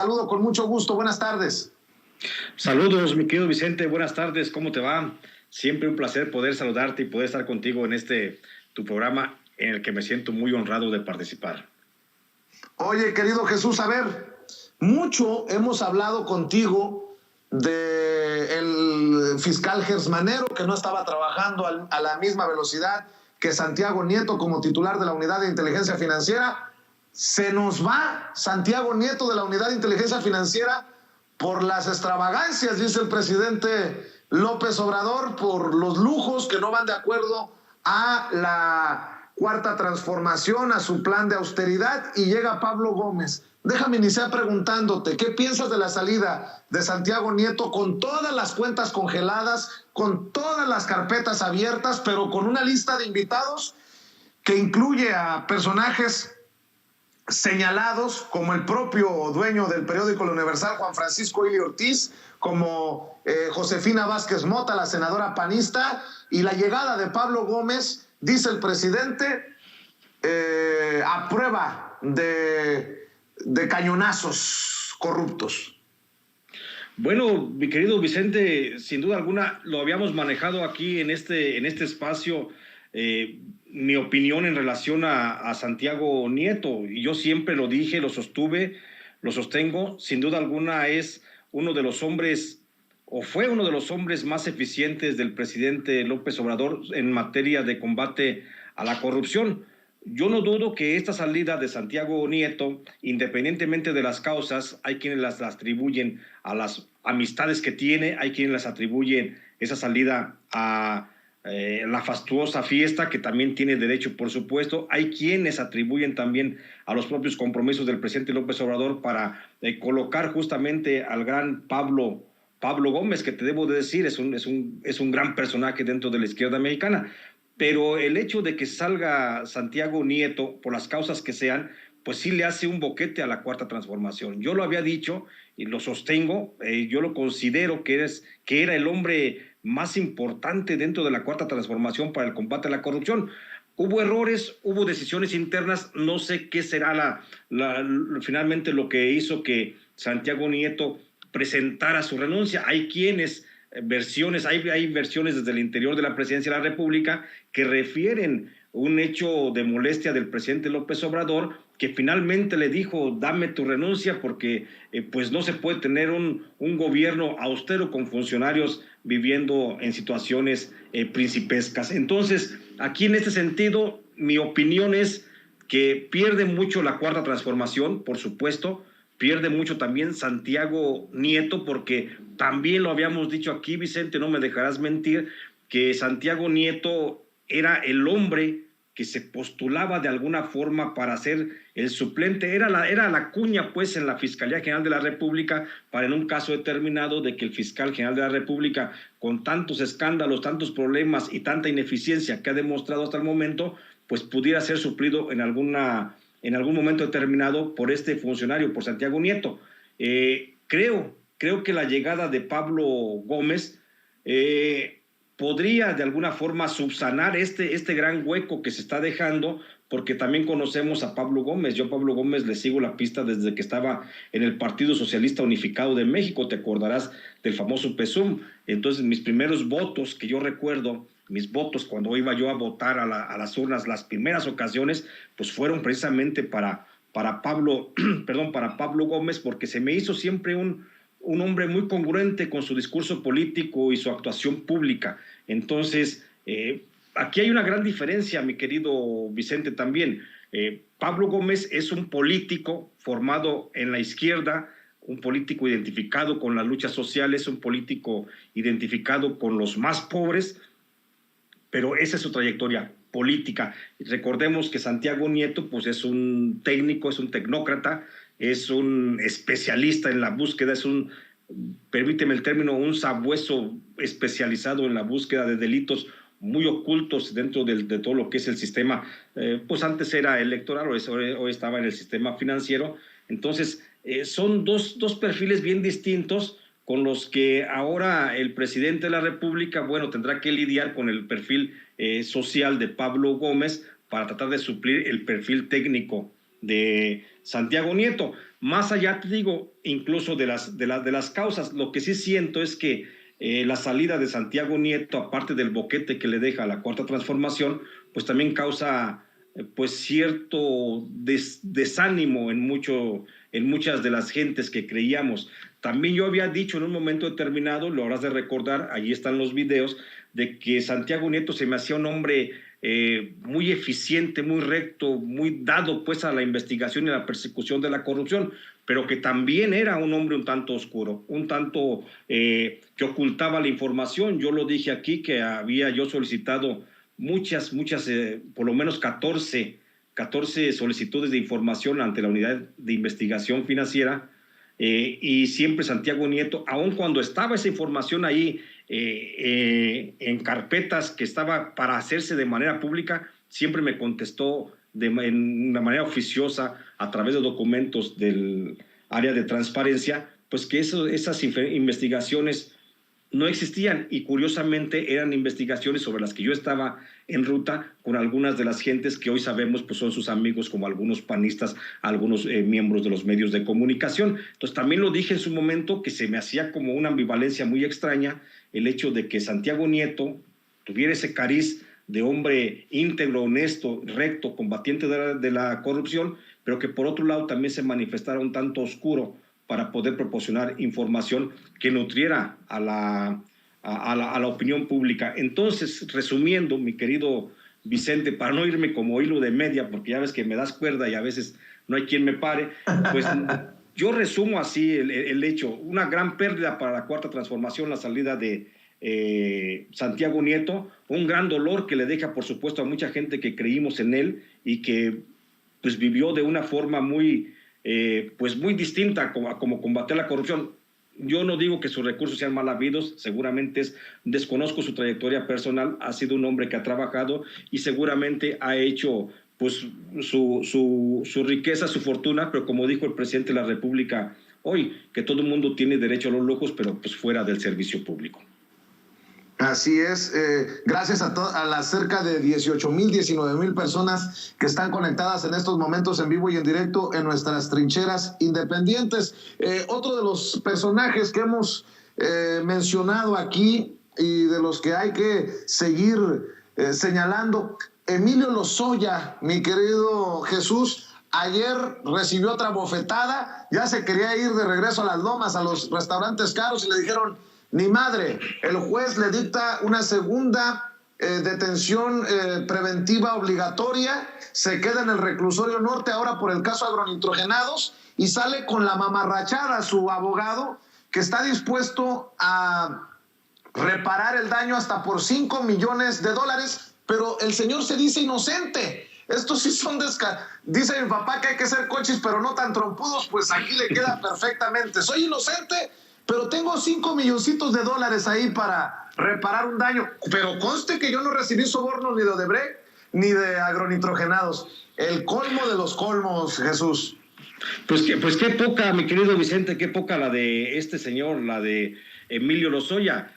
Saludo con mucho gusto, buenas tardes. Saludos, mi querido Vicente, buenas tardes, ¿cómo te va? Siempre un placer poder saludarte y poder estar contigo en tu programa en el que me siento muy honrado de participar. Oye, querido Jesús, a ver, mucho hemos hablado contigo del fiscal Gersmanero, que no estaba trabajando a la misma velocidad que Santiago Nieto como titular de la Unidad de Inteligencia Financiera. Se nos va Santiago Nieto de la Unidad de Inteligencia Financiera por las extravagancias, dice el presidente López Obrador, por los lujos que no van de acuerdo a la cuarta transformación, a su plan de austeridad, y llega Pablo Gómez. Déjame iniciar preguntándote, ¿qué piensas de la salida de Santiago Nieto con todas las cuentas congeladas, con todas las carpetas abiertas, pero con una lista de invitados que incluye a personajes señalados como el propio dueño del periódico El Universal, Juan Francisco Ili Ortiz, como Josefina Vázquez Mota, la senadora panista, y la llegada de Pablo Gómez, dice el presidente, a prueba de cañonazos corruptos? Bueno, mi querido Vicente, sin duda alguna lo habíamos manejado aquí en este espacio, mi opinión en relación a Santiago Nieto, y yo siempre lo dije, lo sostuve, lo sostengo, sin duda alguna es uno de los hombres, o fue uno de los hombres más eficientes del presidente López Obrador en materia de combate a la corrupción. Yo no dudo que esta salida de Santiago Nieto, independientemente de las causas, hay quienes las atribuyen a las amistades que tiene, hay quienes las atribuyen esa salida a la fastuosa fiesta, que también tiene derecho, por supuesto. Hay quienes atribuyen también a los propios compromisos del presidente López Obrador para colocar justamente al gran Pablo Gómez, que te debo de decir, es un gran personaje dentro de la izquierda mexicana. Pero el hecho de que salga Santiago Nieto, por las causas que sean, pues sí le hace un boquete a la cuarta transformación. Yo lo había dicho y lo sostengo, yo lo considero que era el hombre más importante dentro de la cuarta transformación para el combate a la corrupción. Hubo errores, hubo decisiones internas, no sé qué será finalmente lo que hizo que Santiago Nieto presentara su renuncia. Hay versiones desde el interior de la presidencia de la República que refieren un hecho de molestia del presidente López Obrador, que finalmente le dijo, dame tu renuncia, porque pues no se puede tener un gobierno austero con funcionarios viviendo en situaciones principescas. Entonces, aquí en este sentido, mi opinión es que pierde mucho la cuarta transformación, por supuesto, pierde mucho también Santiago Nieto, porque también lo habíamos dicho aquí, Vicente, no me dejarás mentir, que Santiago Nieto era el hombre que se postulaba de alguna forma para ser el suplente, era la cuña pues en la Fiscalía General de la República para en un caso determinado de que el fiscal general de la República, con tantos escándalos, tantos problemas y tanta ineficiencia que ha demostrado hasta el momento, pues pudiera ser suplido en algún momento determinado por este funcionario, por Santiago Nieto. Creo que la llegada de Pablo Gómez podría de alguna forma subsanar este gran hueco que se está dejando, porque también conocemos a Pablo Gómez. Yo a Pablo Gómez le sigo la pista desde que estaba en el Partido Socialista Unificado de México, te acordarás del famoso PSUM. Entonces mis primeros votos que yo recuerdo, mis votos cuando iba yo a votar a las urnas, las primeras ocasiones, pues fueron precisamente para Pablo Gómez, porque se me hizo siempre un hombre muy congruente con su discurso político y su actuación pública. Entonces, aquí hay una gran diferencia, mi querido Vicente, también. Pablo Gómez es un político formado en la izquierda, un político identificado con las luchas sociales, un político identificado con los más pobres, pero esa es su trayectoria política. Recordemos que Santiago Nieto pues es un técnico, es un tecnócrata, es un especialista en la búsqueda, permíteme el término, un sabueso especializado en la búsqueda de delitos muy ocultos dentro de todo lo que es el sistema, pues antes era electoral, hoy estaba en el sistema financiero. Entonces, son dos perfiles bien distintos con los que ahora el presidente de la República, bueno, tendrá que lidiar con el perfil social de Pablo Gómez para tratar de suplir el perfil técnico de Santiago Nieto. Más allá, te digo, incluso de las causas, lo que sí siento es que la salida de Santiago Nieto, aparte del boquete que le deja a la Cuarta Transformación, pues también causa pues cierto desánimo en muchas de las gentes que creíamos. También yo había dicho en un momento determinado, lo habrás de recordar, allí están los videos, de que Santiago Nieto se me hacía un hombre muy eficiente, muy recto, muy dado pues a la investigación y a la persecución de la corrupción, pero que también era un hombre un tanto oscuro, un tanto que ocultaba la información. Yo lo dije aquí, que había yo solicitado muchas, por lo menos 14 solicitudes de información ante la Unidad de Investigación Financiera, y siempre Santiago Nieto, aun cuando estaba esa información ahí en carpetas que estaba para hacerse de manera pública, siempre me contestó en una manera oficiosa a través de documentos del área de transparencia, pues que esas investigaciones no existían, y curiosamente eran investigaciones sobre las que yo estaba en ruta con algunas de las gentes que hoy sabemos pues son sus amigos, como algunos panistas, algunos miembros de los medios de comunicación. Entonces también lo dije en su momento, que se me hacía como una ambivalencia muy extraña el hecho de que Santiago Nieto tuviera ese cariz de hombre íntegro, honesto, recto, combatiente de la corrupción, pero que por otro lado también se manifestara un tanto oscuro para poder proporcionar información que nutriera a la opinión pública. Entonces, resumiendo, mi querido Vicente, para no irme como hilo de media, porque ya ves que me das cuerda y a veces no hay quien me pare, pues yo resumo así el hecho: una gran pérdida para la Cuarta Transformación, la salida de Santiago Nieto, un gran dolor que le deja, por supuesto, a mucha gente que creímos en él y que pues vivió de una forma muy distinta a como combatir la corrupción. Yo no digo que sus recursos sean mal habidos, seguramente desconozco su trayectoria personal, ha sido un hombre que ha trabajado y seguramente ha hecho pues su riqueza, su fortuna, pero como dijo el presidente de la República hoy, que todo el mundo tiene derecho a los lujos, pero pues fuera del servicio público. Así es, gracias a las cerca de 18,000, 19,000 personas que están conectadas en estos momentos en vivo y en directo en nuestras trincheras independientes. Otro de los personajes que hemos mencionado aquí y de los que hay que seguir señalando, Emilio Lozoya, mi querido Jesús, ayer recibió otra bofetada, ya se quería ir de regreso a las lomas, a los restaurantes caros, y le dijeron: ni madre, el juez le dicta una segunda detención preventiva obligatoria, se queda en el reclusorio norte ahora por el caso agronitrogenados, y sale con la mamarrachada su abogado, que está dispuesto a reparar el daño hasta por $5 millones, pero el señor se dice inocente. Estos sí son dice mi papá que hay que ser cochis, pero no tan trompudos, pues aquí le queda perfectamente. Soy inocente, pero tengo $5 milloncitos ahí para reparar un daño. Pero conste que yo no recibí sobornos ni de Odebrecht ni de agronitrogenados. El colmo de los colmos, Jesús. Pues qué poca, mi querido Vicente, qué poca la de este señor, la de Emilio Lozoya.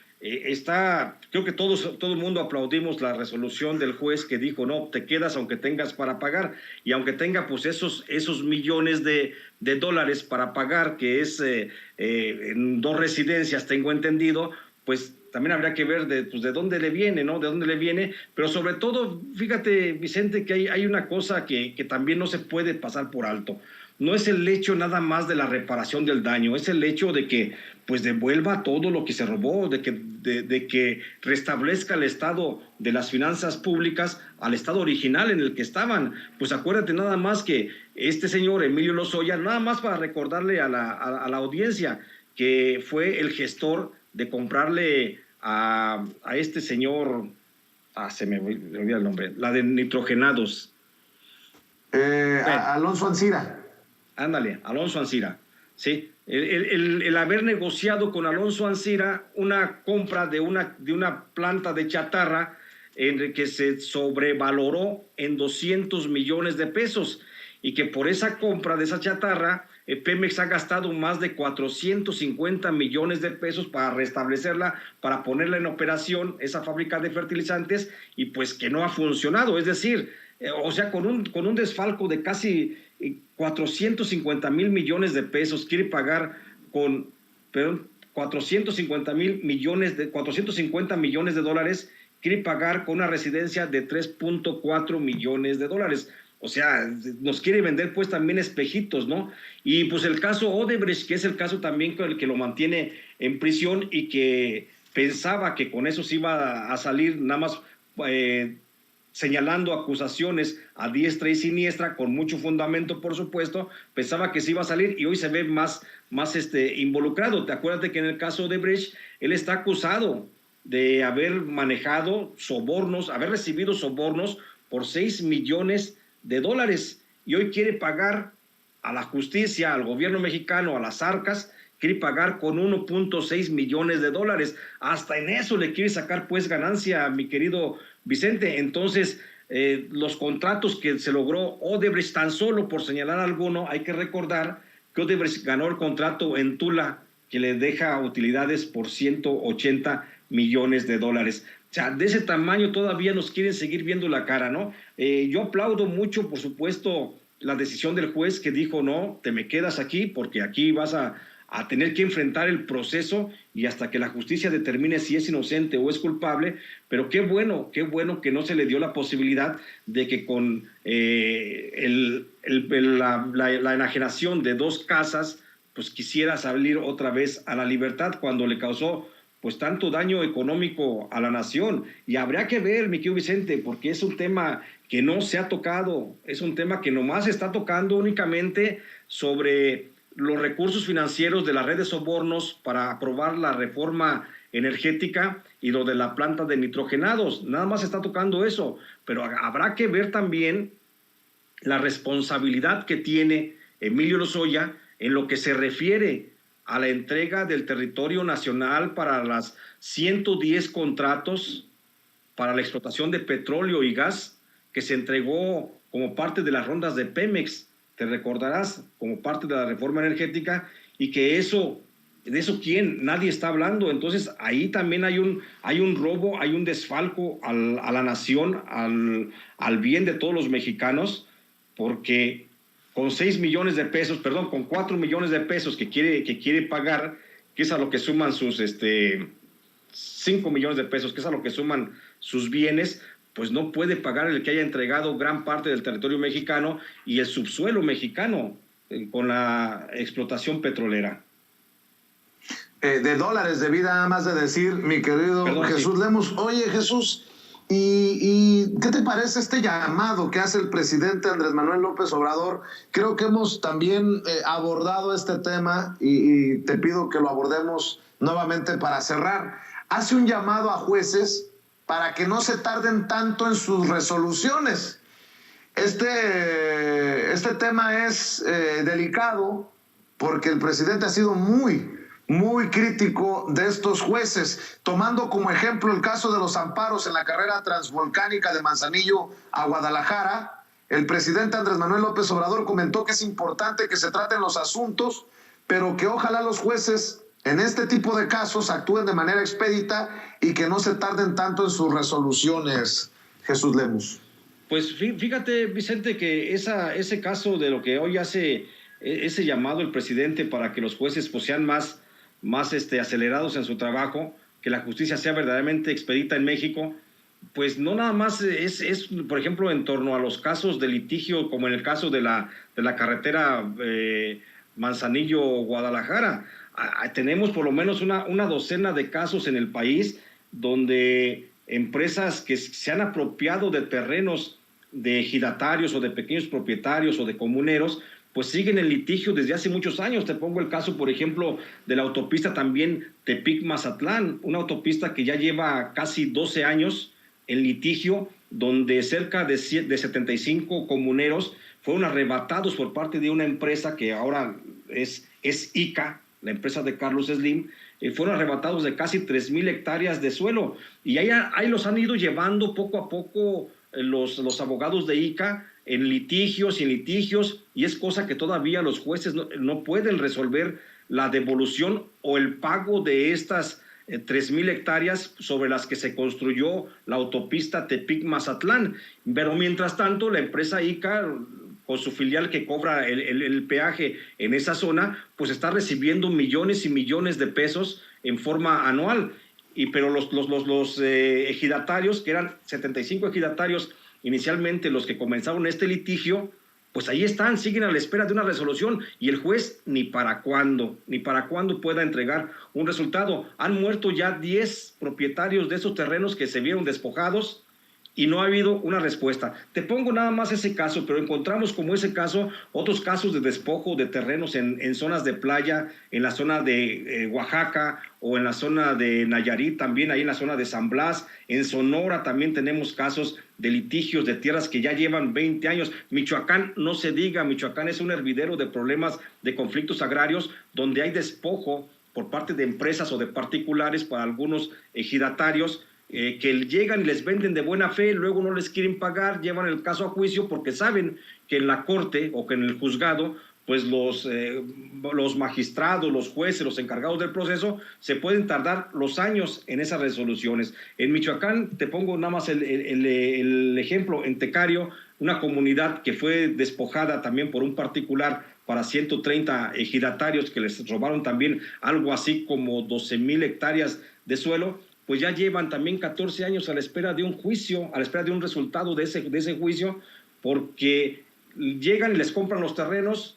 Creo que todo el mundo aplaudimos la resolución del juez que dijo: no, te quedas aunque tengas para pagar, y aunque tenga pues esos millones de dólares para pagar, que es en 2 residencias, tengo entendido, pues también habría que ver de dónde le viene, ¿no? De dónde le viene, pero sobre todo, fíjate, Vicente, que hay una cosa que también no se puede pasar por alto. No es el hecho nada más de la reparación del daño, es el hecho de que pues devuelva todo lo que se robó, de que restablezca el estado de las finanzas públicas al estado original en el que estaban. Pues acuérdate nada más que este señor Emilio Lozoya, nada más para recordarle a la audiencia, que fue el gestor de comprarle a este señor, se me olvida el nombre, la de nitrogenados. Alonso Ancira. Ándale, Alonso Ancira, sí. El haber negociado con Alonso Ancira una compra de una planta de chatarra en que se sobrevaloró en 200 millones de pesos, y que por esa compra de esa chatarra Pemex ha gastado más de 450 millones de pesos para restablecerla, para ponerla en operación, esa fábrica de fertilizantes, y pues que no ha funcionado. Es decir, o sea, con un desfalco de casi 450 mil millones de pesos, quiere pagar con, perdón, 450 millones de dólares, quiere pagar con una residencia de 3.4 millones de dólares. O sea, nos quiere vender pues también espejitos, ¿no? Y pues el caso Odebrecht, que es el caso también con el que lo mantiene en prisión y que pensaba que con eso se iba a salir nada más señalando acusaciones a diestra y siniestra, con mucho fundamento, por supuesto, pensaba que se iba a salir y hoy se ve más involucrado. Te acuerdas que en el caso de Brecht, él está acusado de haber manejado sobornos, haber recibido sobornos por 6 millones de dólares y hoy quiere pagar a la justicia, al gobierno mexicano, a las arcas, quiere pagar con 1.6 millones de dólares. Hasta en eso le quiere sacar pues ganancia, mi querido Vicente. Entonces, los contratos que se logró Odebrecht, tan solo por señalar alguno, hay que recordar que Odebrecht ganó el contrato en Tula, que le deja utilidades por 180 millones de dólares. O sea, de ese tamaño todavía nos quieren seguir viendo la cara, ¿no? Yo aplaudo mucho, por supuesto, la decisión del juez que dijo, no, te me quedas aquí porque aquí vas a tener que enfrentar el proceso y hasta que la justicia determine si es inocente o es culpable, pero qué bueno que no se le dio la posibilidad de que con la enajenación de 2 casas, pues quisiera salir otra vez a la libertad cuando le causó pues tanto daño económico a la nación. Y habría que ver, mi querido Vicente, porque es un tema que no se ha tocado, es un tema que nomás se está tocando únicamente sobre los recursos financieros de la red de sobornos para aprobar la reforma energética y lo de la planta de nitrogenados. Nada más se está tocando eso, pero habrá que ver también la responsabilidad que tiene Emilio Lozoya en lo que se refiere a la entrega del territorio nacional para las 110 contratos para la explotación de petróleo y gas que se entregó como parte de las rondas de Pemex, te recordarás, como parte de la reforma energética, y que de eso quién, nadie está hablando. Entonces ahí también hay un robo, hay un desfalco a la nación, al bien de todos los mexicanos, porque con 6 millones de pesos, perdón, con 4 millones de pesos que quiere pagar, que es a lo que suman sus 5 millones de pesos, que es a lo que suman sus bienes, pues no puede pagar el que haya entregado gran parte del territorio mexicano y el subsuelo mexicano con la explotación petrolera. De dólares, de vida, más de decir, mi querido Perdón, Jesús Lemus. Oye, Jesús, ¿y qué te parece este llamado que hace el presidente Andrés Manuel López Obrador? Creo que hemos también abordado este tema y te pido que lo abordemos nuevamente para cerrar. Hace un llamado a jueces para que no se tarden tanto en sus resoluciones. Este tema es delicado porque el presidente ha sido muy crítico de estos jueces, tomando como ejemplo el caso de los amparos en la carrera transvolcánica de Manzanillo a Guadalajara. El presidente Andrés Manuel López Obrador comentó que es importante que se traten los asuntos, pero que ojalá los jueces en este tipo de casos actúen de manera expedita y que no se tarden tanto en sus resoluciones. Jesús Lemus. Pues fíjate, Vicente, que ese caso de lo que hoy hace ese llamado el presidente para que los jueces pues sean más acelerados en su trabajo, que la justicia sea verdaderamente expedita en México, pues no nada más es por ejemplo, en torno a los casos de litigio, como en el caso de la carretera Manzanillo-Guadalajara. Tenemos por lo menos una docena de casos en el país donde empresas que se han apropiado de terrenos de ejidatarios o de pequeños propietarios o de comuneros, pues siguen en litigio desde hace muchos años. Te pongo el caso, por ejemplo, de la autopista también Tepic-Mazatlán, una autopista que ya lleva casi 12 años en litigio, donde cerca de 75 comuneros fueron arrebatados por parte de una empresa que ahora es ICA, la empresa de Carlos Slim, fueron arrebatados de casi 3,000 hectáreas de suelo. Y ahí los han ido llevando poco a poco los abogados de ICA en litigios, y es cosa que todavía los jueces no pueden resolver la devolución o el pago de estas 3,000 hectáreas sobre las que se construyó la autopista Tepic-Mazatlán. Pero mientras tanto, la empresa ICA, con su filial que cobra el peaje en esa zona, pues está recibiendo millones y millones de pesos en forma anual. Pero los ejidatarios, que eran 75 ejidatarios inicialmente los que comenzaron este litigio, pues ahí están, siguen a la espera de una resolución, y el juez ni para cuándo pueda entregar un resultado. Han muerto ya 10 propietarios de esos terrenos que se vieron despojados y no ha habido una respuesta. Te pongo nada más ese caso, pero encontramos como ese caso otros casos de despojo de terrenos en zonas de playa, en la zona de Oaxaca o en la zona de Nayarit, también ahí en la zona de San Blas. En Sonora también tenemos casos de litigios de tierras que ya llevan 20 años. Michoacán, no se diga, Michoacán es un hervidero de problemas de conflictos agrarios donde hay despojo por parte de empresas o de particulares para algunos ejidatarios, que llegan y les venden de buena fe, luego no les quieren pagar, llevan el caso a juicio porque saben que en la corte o que en el juzgado, pues los magistrados, los jueces, los encargados del proceso, se pueden tardar los años en esas resoluciones. En Michoacán, te pongo nada más el ejemplo, en Tecario, una comunidad que fue despojada también por un particular para 130 ejidatarios que les robaron también algo así como 12,000 hectáreas de suelo, pues ya llevan también 14 años a la espera de un juicio, a la espera de un resultado de ese juicio, porque llegan y les compran los terrenos,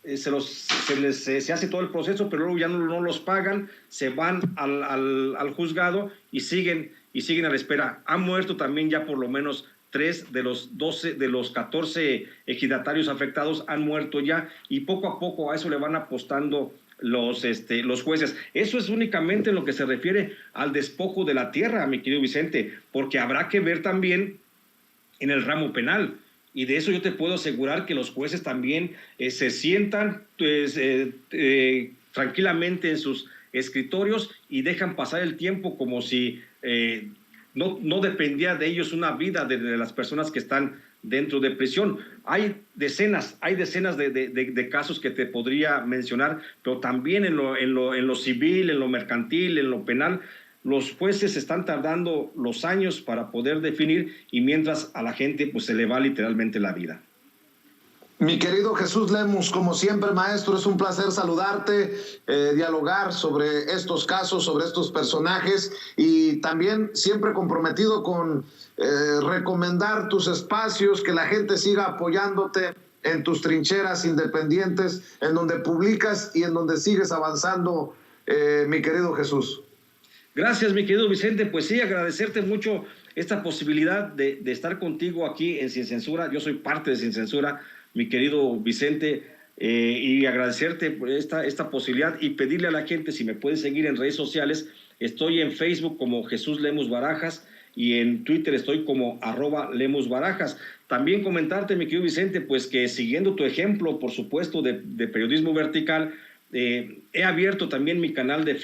se hace todo el proceso, pero luego ya no los pagan, se van al juzgado y siguen a la espera. Han muerto también ya por lo menos 3 de los 14 ejidatarios afectados han muerto ya, y poco a poco a eso le van apostando los jueces. Eso es únicamente en lo que se refiere al despojo de la tierra, mi querido Vicente, porque habrá que ver también en el ramo penal, y de eso yo te puedo asegurar que los jueces también se sientan tranquilamente en sus escritorios y dejan pasar el tiempo como si no dependía de ellos una vida de las personas que están dentro de prisión. Hay decenas de casos que te podría mencionar, pero también en lo civil, en lo mercantil, en lo penal, los jueces están tardando los años para poder definir, y mientras a la gente pues se le va literalmente la vida. Mi querido Jesús Lemus, como siempre, maestro, es un placer saludarte, dialogar sobre estos casos, sobre estos personajes, y también siempre comprometido con recomendar tus espacios, que la gente siga apoyándote en tus trincheras independientes, en donde publicas y en donde sigues avanzando, mi querido Jesús. Gracias, mi querido Vicente. Pues sí, agradecerte mucho esta posibilidad de estar contigo aquí en Sin Censura. Yo soy parte de Sin Censura, mi querido Vicente, y agradecerte por esta posibilidad y pedirle a la gente si me puede seguir en redes sociales. Estoy en Facebook como Jesús Lemus Barajas y en Twitter estoy como @Lemus Barajas. También comentarte, mi querido Vicente, pues que siguiendo tu ejemplo, por supuesto, de periodismo vertical, he abierto también mi canal de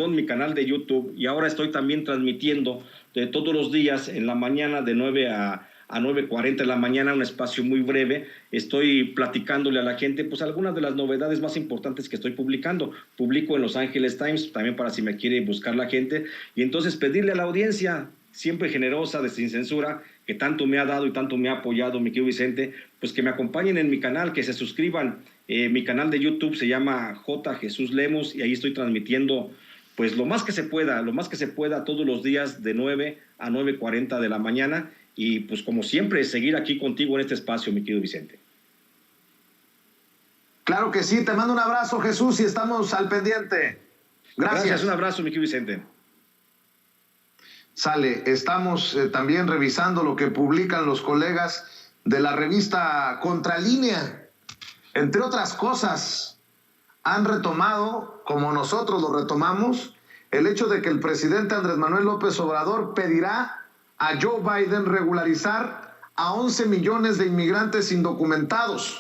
mi canal de YouTube, y ahora estoy también transmitiendo todos los días en la mañana de 9 a 9:40 de la mañana, un espacio muy breve. Estoy platicándole a la gente pues algunas de las novedades más importantes que estoy publicando. Publico en Los Angeles Times, también para si me quiere buscar la gente, y entonces pedirle a la audiencia siempre generosa de Sin Censura, que tanto me ha dado y tanto me ha apoyado, mi querido Vicente, pues que me acompañen en mi canal, que se suscriban. Mi canal de YouTube se llama J. Jesús Lemus, y ahí estoy transmitiendo pues lo más que se pueda todos los días de 9 a 9:40 de la mañana, y pues como siempre seguir aquí contigo en este espacio, mi querido Vicente. Claro que sí, te mando un abrazo, Jesús, y estamos al pendiente. Gracias. Un abrazo, mi querido Vicente. Sale, estamos también revisando lo que publican los colegas de la revista Contralínea. Entre otras cosas, han retomado, como nosotros lo retomamos, el hecho de que el presidente Andrés Manuel López Obrador pedirá a Joe Biden regularizar a 11 millones de inmigrantes indocumentados.